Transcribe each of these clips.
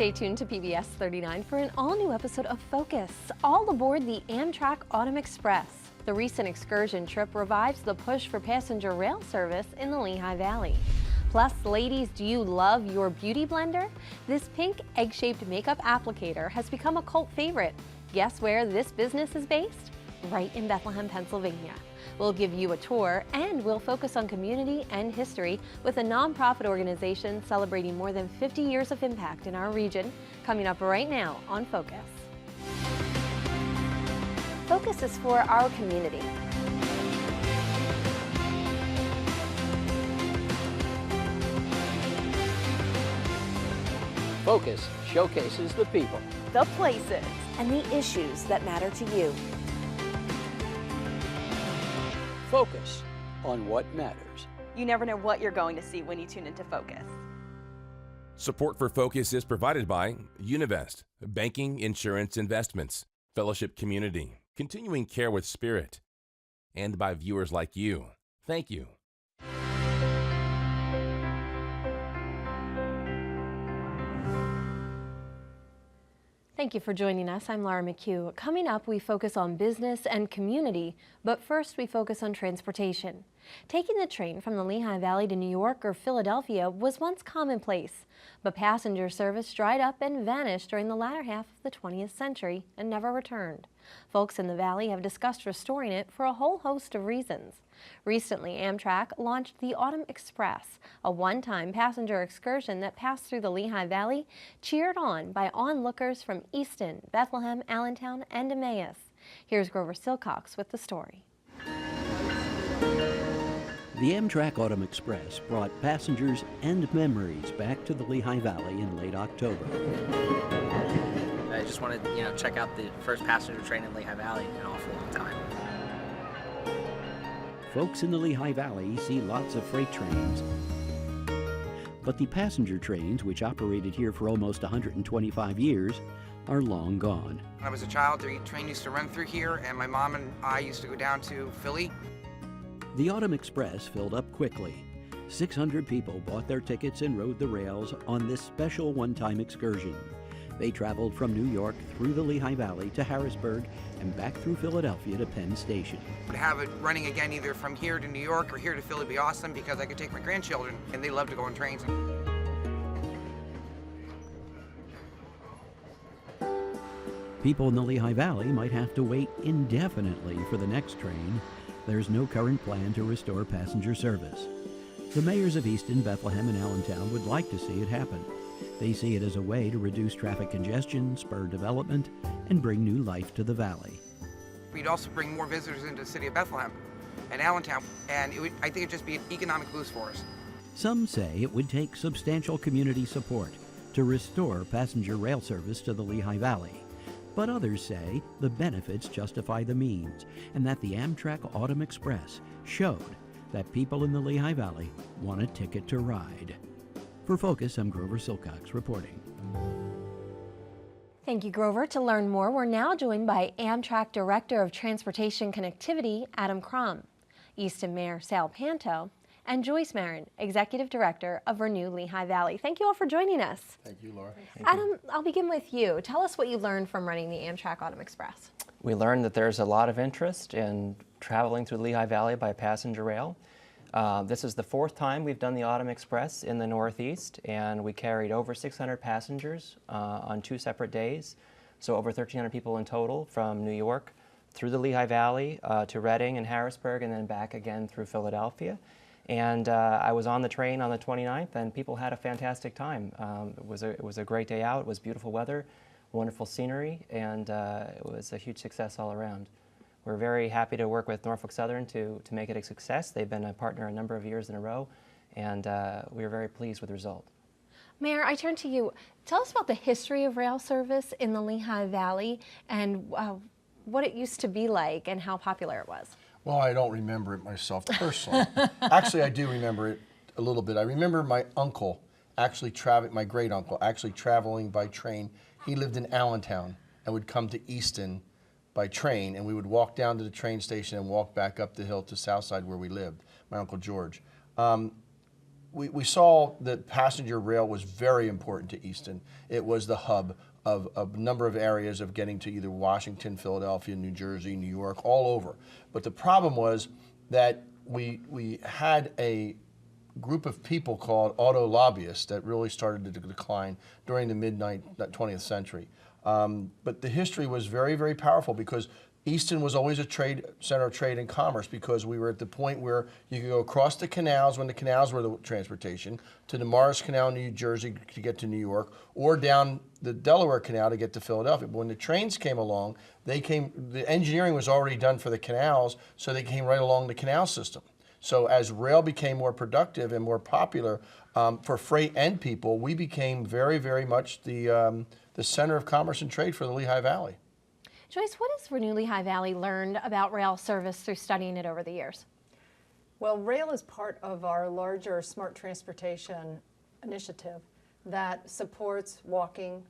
Stay tuned to PBS 39 for an all-new episode of Focus, all aboard the Amtrak Autumn Express. The recent excursion trip revives the push for passenger rail service in the Lehigh Valley. Plus, ladies, do you love your beauty blender? This pink egg-shaped makeup applicator has become a cult favorite. Guess where this business is based? Right in Bethlehem, Pennsylvania. We'll give you a tour, and we'll focus on community and history with a nonprofit organization celebrating more than 50 years of impact in our region, coming up right now on Focus. Focus is for our community. Focus showcases the people, The places, and the issues that matter to you. Focus on what matters. You never know what you're going to see when you tune into Focus. Support for Focus is provided by Univest, Banking, Insurance, Investments, Fellowship Community, Continuing Care with Spirit, and by viewers like you. Thank you. Thank you for joining us. I'm Laura McHugh. Coming up, we focus on business and community, but first we focus on transportation. Taking the train from the Lehigh Valley to New York or Philadelphia was once commonplace, but passenger service dried up and vanished during the latter half of the 20th century and never returned. Folks in the Valley have discussed restoring it for a whole host of reasons. Recently, Amtrak launched the Autumn Express, a one-time passenger excursion that passed through the Lehigh Valley, cheered on by onlookers from Easton, Bethlehem, Allentown, and Emmaus. Here's Grover Silcox with the story. The Amtrak Autumn Express brought passengers and memories back to the Lehigh Valley in late October. I just wanted to, check out the first passenger train in Lehigh Valley in an awful long time. Folks in the Lehigh Valley see lots of freight trains, but the passenger trains, which operated here for almost 125 years, are long gone. When I was a child, the train used to run through here, and my mom and I used to go down to Philly. The Autumn Express filled up quickly. 600 people bought their tickets and rode the rails on this special one-time excursion. They traveled from New York through the Lehigh Valley to Harrisburg and back through Philadelphia to Penn Station. To have it running again either from here to New York or here to Philly would be awesome because I could take my grandchildren, and they love to go on trains. People in the Lehigh Valley might have to wait indefinitely for the next train. There's no current plan to restore passenger service. The mayors of Easton, Bethlehem, and Allentown would like to see it happen. They see it as a way to reduce traffic congestion, spur development, and bring new life to the valley. We'd also bring more visitors into the city of Bethlehem and Allentown, and I think it'd just be an economic boost for us. Some say it would take substantial community support to restore passenger rail service to the Lehigh Valley. But others say the benefits justify the means, and that the Amtrak Autumn Express showed that people in the Lehigh Valley want a ticket to ride. For Focus, I'm Grover Silcox reporting. Thank you, Grover. To learn more, we're now joined by Amtrak Director of Transportation Connectivity, Adam Crum, Easton Mayor Sal Panto, and Joyce Marin, Executive Director of Renew Lehigh Valley. Thank you all for joining us. Thank you, Laura. Adam, I'll begin with you. Tell us what you learned from running the Amtrak Autumn Express. We learned that there's a lot of interest in traveling through the Lehigh Valley by passenger rail. This is the fourth time we've done the Autumn Express in the Northeast, and we carried over 600 passengers on 2 separate days, so over 1,300 people in total from New York through the Lehigh Valley to Reading and Harrisburg, and then back again through Philadelphia. And I was on the train on the 29th, and people had a fantastic time. It was a great day out. It was beautiful weather, wonderful scenery, and it was a huge success all around. We're very happy to work with Norfolk Southern to make it a success. They've been a partner a number of years in a row, and we are very pleased with the result. Mayor, I turn to you. Tell us about the history of rail service in the Lehigh Valley and what it used to be like and how popular it was. Well, I don't remember it myself personally. Actually, I do remember it a little bit. I remember my uncle actually traveling, my great uncle actually traveling by train. He lived in Allentown and would come to Easton by train, and we would walk down to the train station and walk back up the hill to Southside where we lived, my Uncle George. we saw that passenger rail was very important to Easton. It was the hub of a number of areas of getting to either Washington, Philadelphia, New Jersey, New York, all over. But the problem was that we had a group of people called auto lobbyists that really started to decline during the mid-20th century. But the history was very, very powerful because Easton was always a center of trade and commerce, because we were at the point where you could go across the canals when the canals were the transportation, to the Morris Canal in New Jersey to get to New York, or down the Delaware Canal to get to Philadelphia. But when the trains came along, the engineering was already done for the canals, so they came right along the canal system. So as rail became more productive and more popular for freight and people, we became very, very much the center of commerce and trade for the Lehigh Valley. Joyce, what has Renew Lehigh Valley learned about rail service through studying it over the years? Well, rail is part of our larger smart transportation initiative that supports walking,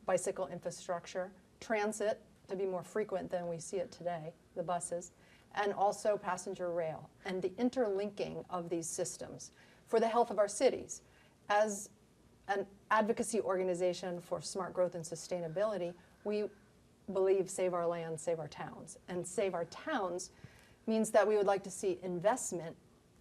bicycle infrastructure, transit to be more frequent than we see it today, the buses, and also passenger rail, and the interlinking of these systems for the health of our cities. As an advocacy organization for smart growth and sustainability, we believe save our land, save our towns. And save our towns means that we would like to see investment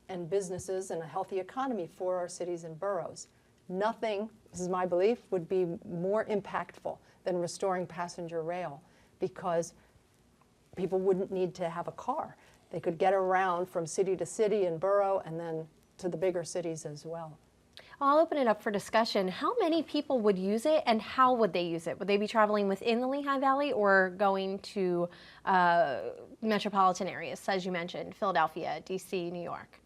and businesses and a healthy economy for our cities and boroughs. Nothing, this is my belief, would be more impactful than restoring passenger rail, because people wouldn't need to have a car. They could get around from city to city and borough, and then to the bigger cities as well. I'll open it up for discussion. How many people would use it, and how would they use it? Would they be traveling within the Lehigh Valley or going to metropolitan areas, as you mentioned, Philadelphia, DC, New York?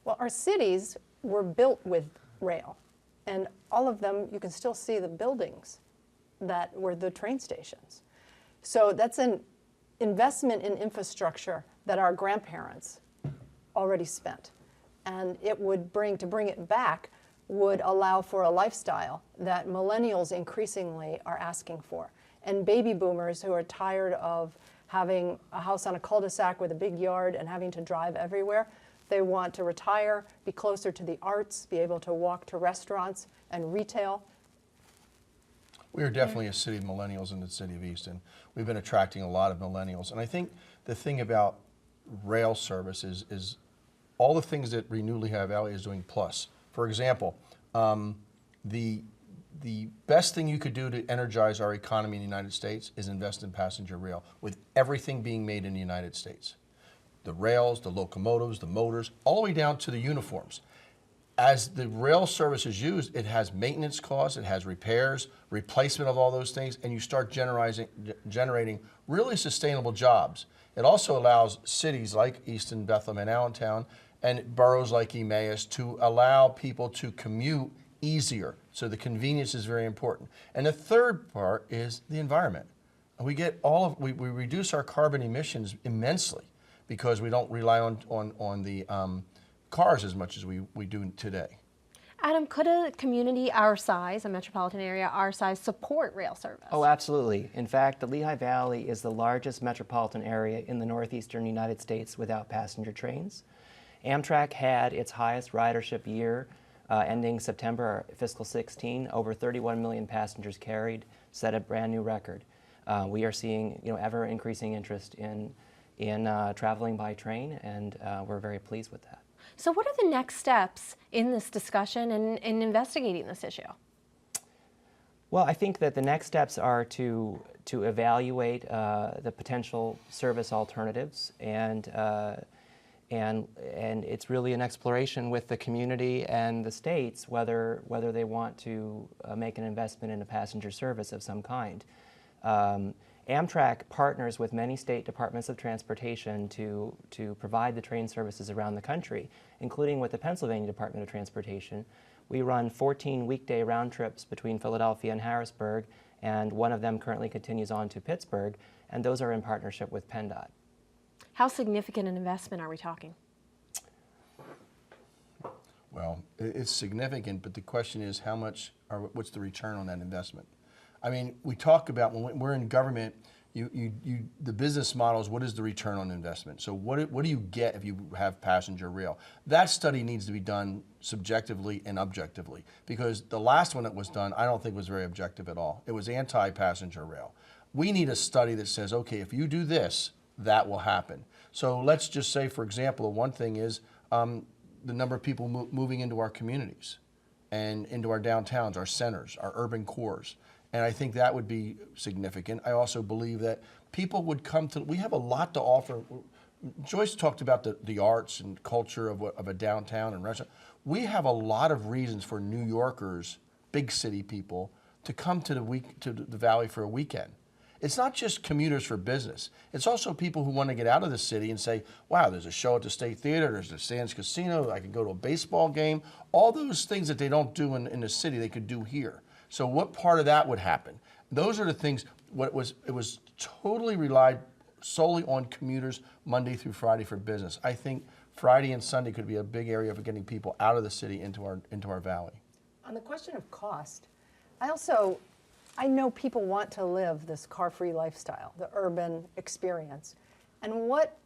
Well, our cities were built with rail, and all of them, you can still see the buildings that were the train stations. So that's an investment in infrastructure that our grandparents already spent. And it would bring it back would allow for a lifestyle that millennials increasingly are asking for. And baby boomers who are tired of having a house on a cul-de-sac with a big yard and having to drive everywhere, they want to retire, be closer to the arts, be able to walk to restaurants and retail. We are definitely a city of millennials in the city of Easton. We've been attracting a lot of millennials. And I think the thing about rail service is all the things that Renew Lehigh Valley is doing plus. For example, the best thing you could do to energize our economy in the United States is invest in passenger rail, with everything being made in the United States. The rails, the locomotives, the motors, all the way down to the uniforms. As the rail service is used, it has maintenance costs, it has repairs, replacement of all those things, and you start generating really sustainable jobs. It also allows cities like Easton, Bethlehem, and Allentown, and boroughs like Emmaus to allow people to commute easier. So the convenience is very important. And the third part is the environment. We reduce our carbon emissions immensely because we don't rely on the cars as much as we do today. Adam, could a community our size, a metropolitan area our size, support rail service? Oh, absolutely. In fact, the Lehigh Valley is the largest metropolitan area in the northeastern United States without passenger trains. Amtrak had its highest ridership year ending September fiscal 16. Over 31 million passengers carried, set a brand new record. We are seeing ever increasing interest in traveling by train, and we're very pleased with that. So what are the next steps in this discussion and in investigating this issue? Well, I think that the next steps are to evaluate the potential service alternatives, and it's really an exploration with the community and the states whether they want to make an investment in a passenger service of some kind. Amtrak partners with many state departments of transportation to provide the train services around the country, including with the Pennsylvania Department of Transportation. We run 14 weekday round trips between Philadelphia and Harrisburg, and one of them currently continues on to Pittsburgh, and those are in partnership with PennDOT. How significant an investment are we talking? Well, it's significant, but the question is what's the return on that investment? I mean, we talk about when we're in government, The business model is what is the return on investment? So what do you get if you have passenger rail? That study needs to be done subjectively and objectively, because the last one that was done, I don't think was very objective at all. It was anti-passenger rail. We need a study that says, okay, if you do this, that will happen. So let's just say, for example, one thing is the number of people moving into our communities and into our downtowns, our centers, our urban cores. And I think that would be significant. I also believe that people would come to, we have a lot to offer. Joyce talked about the arts and culture of a downtown and restaurant. We have a lot of reasons for New Yorkers, big city people, to come to the Valley for a weekend. It's not just commuters for business. It's also people who want to get out of the city and say, wow, there's a show at the State Theater, there's the Sands Casino, I can go to a baseball game. All those things that they don't do in the city, they could do here. So what part of that would happen? Those are the things, it was totally relied solely on commuters Monday through Friday for business. I think Friday and Sunday could be a big area for getting people out of the city into our valley. On the question of cost, I know people want to live this car-free lifestyle, the urban experience. And what,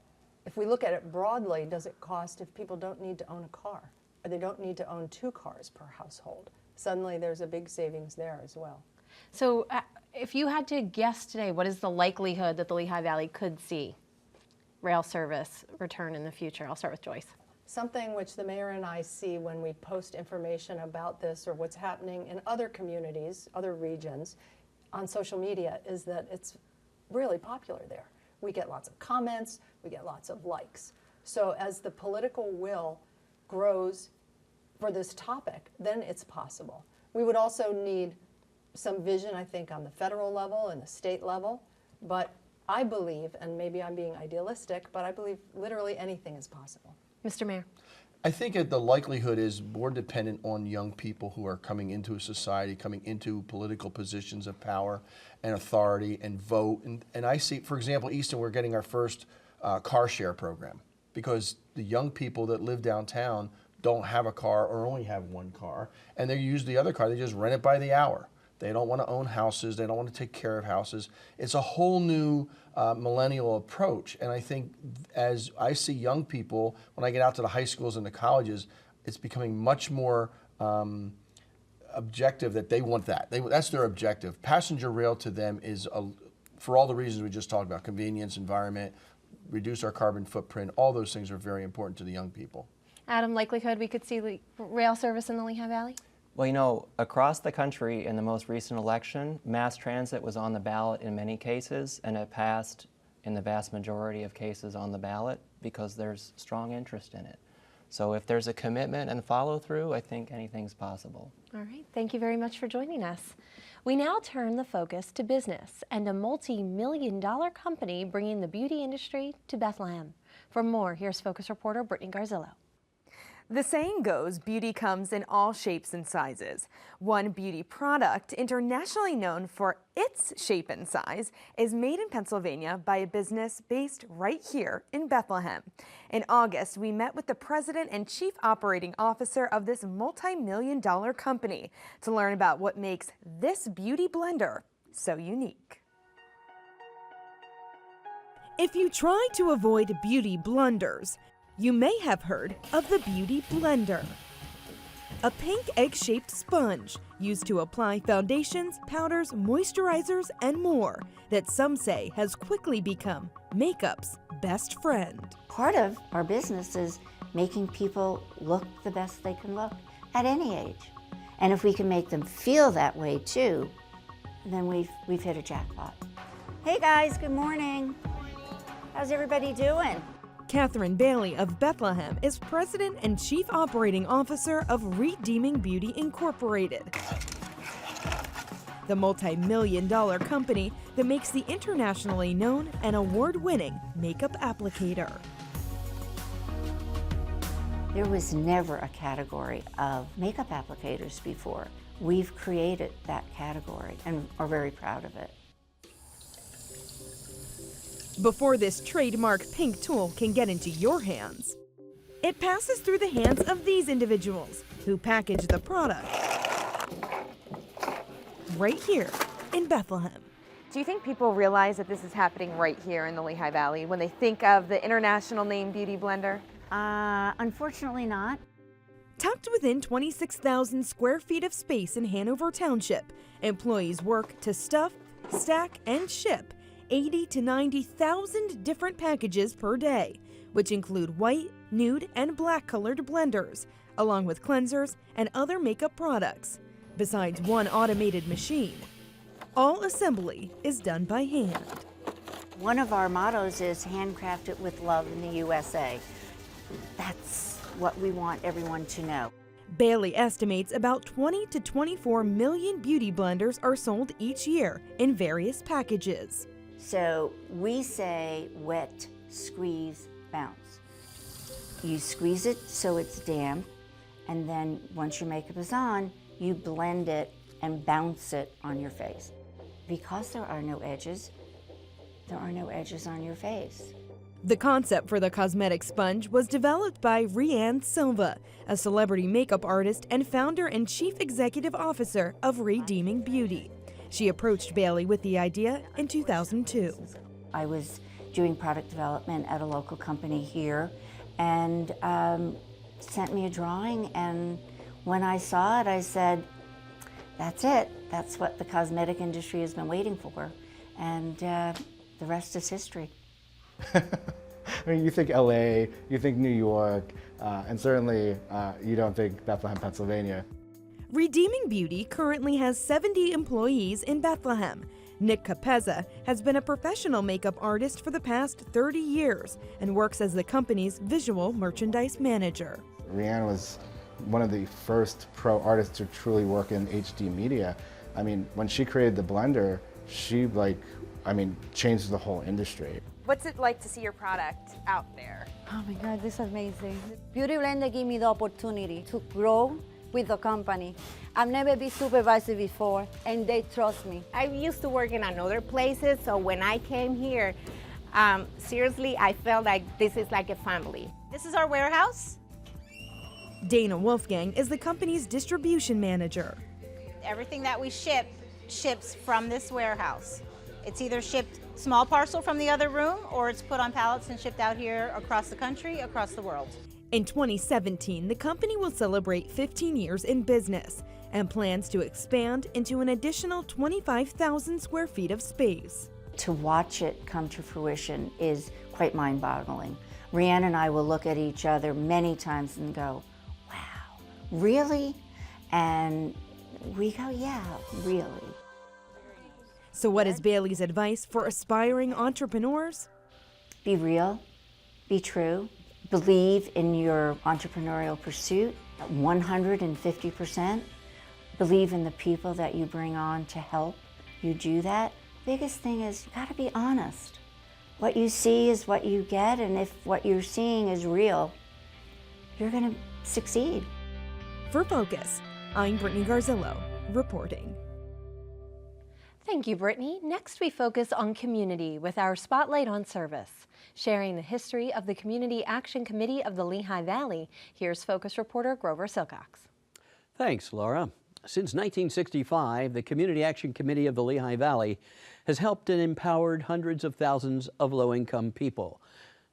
if we look at it broadly, does it cost if people don't need to own a car? Or they don't need to own 2 cars per household? Suddenly there's a big savings there as well. So if you had to guess today, what is the likelihood that the Lehigh Valley could see rail service return in the future? I'll start with Joyce. Something which the mayor and I see when we post information about this or what's happening in other communities, other regions, on social media is that it's really popular there. We get lots of comments, we get lots of likes. So as the political will grows for this topic, then it's possible. We would also need some vision, I think, on the federal level and the state level, but I believe, and maybe I'm being idealistic, but I believe literally anything is possible. Mr. Mayor. I think that the likelihood is more dependent on young people who are coming into a society, coming into political positions of power and authority and vote. And I see, for example, Easton, we're getting our first car share program because the young people that live downtown don't have a car or only have 1 car, and they use the other car, they just rent it by the hour. They don't want to own houses. They don't want to take care of houses. It's a whole new millennial approach. And I think as I see young people, when I get out to the high schools and the colleges, it's becoming much more objective that they want that. That's their objective. Passenger rail to them is, for all the reasons we just talked about, convenience, environment, reduce our carbon footprint, all those things are very important to the young people. Adam, likelihood we could see rail service in the Lehigh Valley? Well, you know, across the country in the most recent election, mass transit was on the ballot in many cases, and it passed in the vast majority of cases on the ballot because there's strong interest in it. So if there's a commitment and follow-through, I think anything's possible. All right, thank you very much for joining us. We now turn the focus to business and a multi-million-dollar company bringing the beauty industry to Bethlehem. For more, here's Focus reporter Brittany Garzillo. The saying goes, beauty comes in all shapes and sizes. One beauty product, internationally known for its shape and size, is made in Pennsylvania by a business based right here in Bethlehem. In August, we met with the president and chief operating officer of this multi-million-dollar company to learn about what makes this beauty blender so unique. If you try to avoid beauty blunders, you may have heard of the Beauty Blender, a pink egg-shaped sponge used to apply foundations, powders, moisturizers, and more that some say has quickly become makeup's best friend. Part of our business is making people look the best they can look at any age. And if we can make them feel that way too, then we've hit a jackpot. Hey guys, good morning. How's everybody doing? Catherine Bailey of Bethlehem is President and Chief Operating Officer of Redeeming Beauty Incorporated, the multi-million-dollar company that makes the internationally known and award-winning makeup applicator. There was never a category of makeup applicators before. We've created that category and are very proud of it. Before this trademark pink tool can get into your hands, it passes through the hands of these individuals who package the product right here in Bethlehem. Do you think people realize that this is happening right here in the Lehigh Valley when they think of the international name Beauty Blender? Unfortunately not. Tucked within 26,000 square feet of space in Hanover Township, employees work to stuff, stack, and ship 80 to 90,000 different packages per day, which include white, nude, and black colored blenders, along with cleansers and other makeup products, besides one automated machine. All assembly is done by hand. One of our mottos is handcrafted with love in the USA. That's what we want everyone to know. Bailey estimates about 20 to 24 million beauty blenders are sold each year in various packages. So we say wet, squeeze, bounce. You squeeze it so it's damp, and then once your makeup is on, you blend it and bounce it on your face. Because there are no edges on your face. The concept for the cosmetic sponge was developed by Rianne Silva, a celebrity makeup artist and founder and chief executive officer of Redeeming Beauty. She approached Bailey with the idea in 2002. I was doing product development at a local company here and sent me a drawing, and when I saw it, I said, that's it. That's what the cosmetic industry has been waiting for, and the rest is history. I mean, you think LA, you think New York, and certainly you don't think Bethlehem, Pennsylvania. Redeeming Beauty currently has 70 employees in Bethlehem. Nick Capezza has been a professional makeup artist for the past 30 years and works as the company's visual merchandise manager. Rianne was one of the first pro artists to truly work in HD media. I mean, when she created the blender, she changed the whole industry. What's it like to see your product out there? Oh my God, this is amazing. Beauty Blender gave me the opportunity to grow with the company. I've never been supervisor before, and they trust me. I used to work in other places, so when I came here, seriously, I felt like this is like a family. This is our warehouse. Dana Wolfgang is the company's distribution manager. Everything that we ship ships from this warehouse. It's either shipped small parcel from the other room, or it's put on pallets and shipped out here across the country, across the world. In 2017, the company will celebrate 15 years in business and plans to expand into an additional 25,000 square feet of space. To watch it come to fruition is quite mind-boggling. Rianne and I will look at each other many times and go, wow, really? And we go, yeah, really. So what is Bailey's advice for aspiring entrepreneurs? Be real, be true, believe in your entrepreneurial pursuit 150%. Believe in the people that you bring on to help you do that. Biggest thing is you gotta be honest. What you see is what you get, and if what you're seeing is real, you're gonna succeed. For Focus, I'm Brittany Garzillo, reporting. Thank you, Brittany. Next, we focus on community with our Spotlight on Service. Sharing the history of the Community Action Committee of the Lehigh Valley, here's Focus reporter Grover Silcox. Thanks, Laura. Since 1965, the Community Action Committee of the Lehigh Valley has helped and empowered hundreds of thousands of low-income people.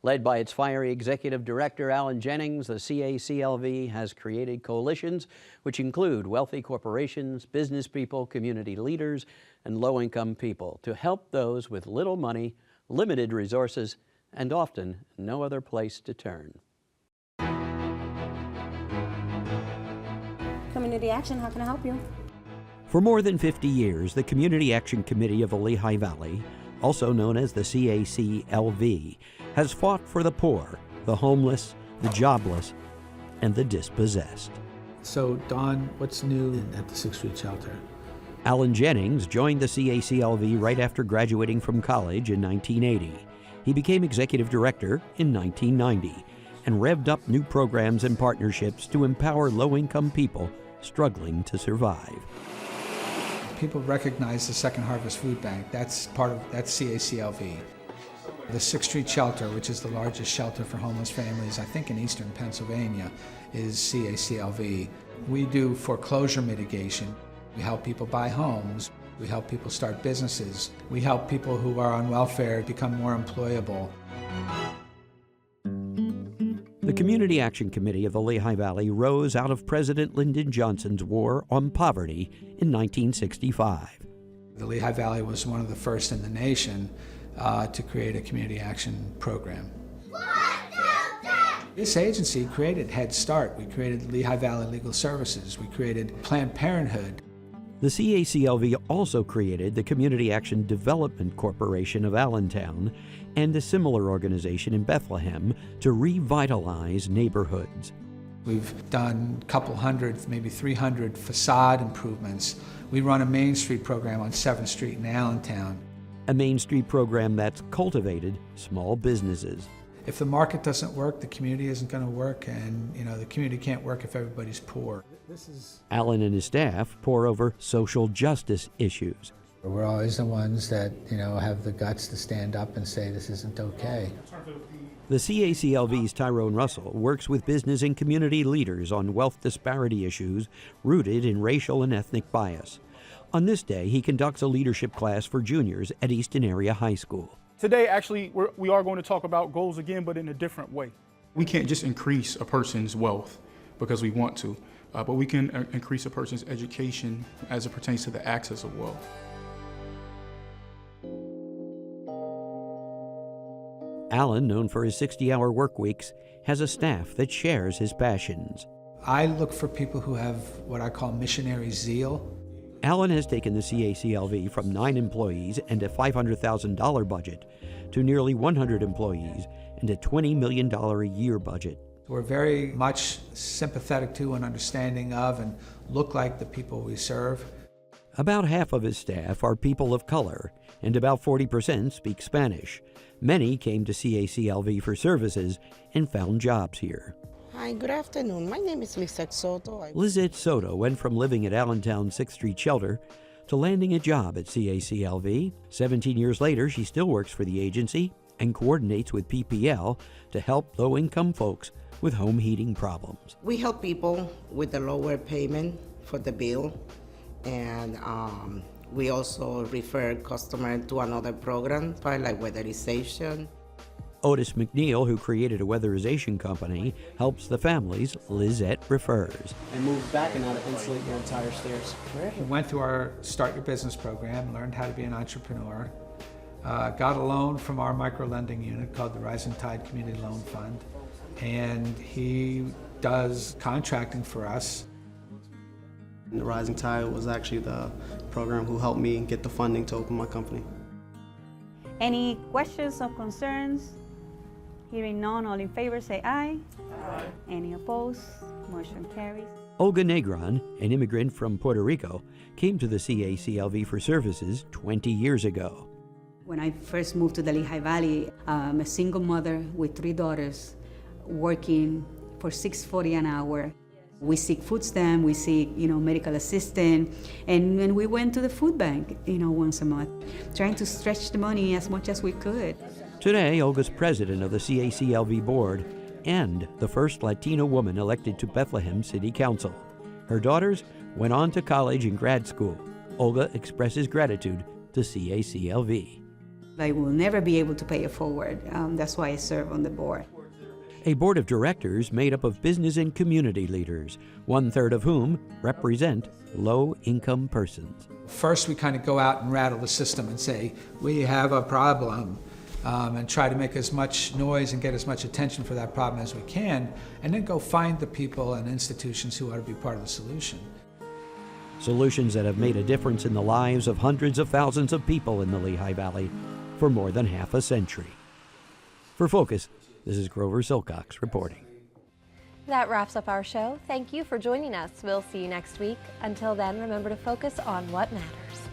Led by its fiery executive director, Alan Jennings, the CACLV has created coalitions which include wealthy corporations, business people, community leaders, and low-income people to help those with little money, limited resources, and often no other place to turn. Community Action, how can I help you? For more than 50 years, the Community Action Committee of the Lehigh Valley, also known as the CACLV, has fought for the poor, the homeless, the jobless, and the dispossessed. So, Don, what's new at the 6th Street Shelter? Alan Jennings joined the CACLV right after graduating from college in 1980. He became executive director in 1990 and revved up new programs and partnerships to empower low-income people struggling to survive. People recognize the Second Harvest Food Bank. That's CACLV. The 6th Street Shelter, which is the largest shelter for homeless families, I think in eastern Pennsylvania, is CACLV. We do foreclosure mitigation. We help people buy homes. We help people start businesses. We help people who are on welfare become more employable. The Community Action Committee of the Lehigh Valley rose out of President Lyndon Johnson's War on Poverty in 1965. The Lehigh Valley was one of the first in the nation to create a community action program. This agency created Head Start. We created Lehigh Valley Legal Services. We created Planned Parenthood. The CACLV also created the Community Action Development Corporation of Allentown and a similar organization in Bethlehem to revitalize neighborhoods. We've done a couple hundred, maybe 300 facade improvements. We run a Main Street program on 7th Street in Allentown. A Main Street program that's cultivated small businesses. If the market doesn't work, the community isn't going to work, and the community can't work if everybody's poor. Allen and his staff pore over social justice issues. We're always the ones that, have the guts to stand up and say this isn't okay. The CACLV's Tyrone Russell works with business and community leaders on wealth disparity issues rooted in racial and ethnic bias. On this day, he conducts a leadership class for juniors at Easton Area High School. Today, actually, we are going to talk about goals again, but in a different way. We can't just increase a person's wealth because we want to, but we can increase a person's education as it pertains to the access of wealth. Allen, known for his 60-hour work weeks, has a staff that shares his passions. I look for people who have what I call missionary zeal. Allen has taken the CACLV from 9 employees and a $500,000 budget to nearly 100 employees and a $20 million a year budget. We're very much sympathetic to and understanding of and look like the people we serve. About half of his staff are people of color, and about 40% speak Spanish. Many came to CACLV for services and found jobs here. Hi, good afternoon. My name is Lizette Soto. Lizette Soto went from living at Allentown 6th Street shelter to landing a job at CACLV. 17 years later, she still works for the agency and coordinates with PPL to help low-income folks with home heating problems. We help people with the lower payment for the bill, and we also refer customers to another program, like weatherization. Otis McNeil, who created a weatherization company, helps the families Lizette refers. And move back and now to insulate your entire stairs. We went through our Start Your Business program, learned how to be an entrepreneur, got a loan from our micro-lending unit called the Rising Tide Community Loan Fund, and he does contracting for us. The Rising Tide was actually the program who helped me get the funding to open my company. Any questions or concerns? Hearing none, all in favor say aye. Aye. Any opposed? Motion carries. Olga Negron, an immigrant from Puerto Rico, came to the CACLV for services 20 years ago. When I first moved to the Lehigh Valley, I'm a single mother with 3 daughters working for $6.40 an hour. We seek food stamp, we seek, medical assistance, and we went to the food bank, once a month, trying to stretch the money as much as we could. Today, Olga's president of the CACLV board and the first Latino woman elected to Bethlehem City Council. Her daughters went on to college and grad school. Olga expresses gratitude to CACLV. I will never be able to pay it forward. That's why I serve on the board. A board of directors made up of business and community leaders, 1/3 of whom represent low-income persons. First, we kind of go out and rattle the system and say, we have a problem, and try to make as much noise and get as much attention for that problem as we can, and then go find the people and institutions who ought to be part of the solution. Solutions that have made a difference in the lives of hundreds of thousands of people in the Lehigh Valley for more than half a century. For Focus, this is Grover Silcox reporting. That wraps up our show. Thank you for joining us. We'll see you next week. Until then, remember to focus on what matters.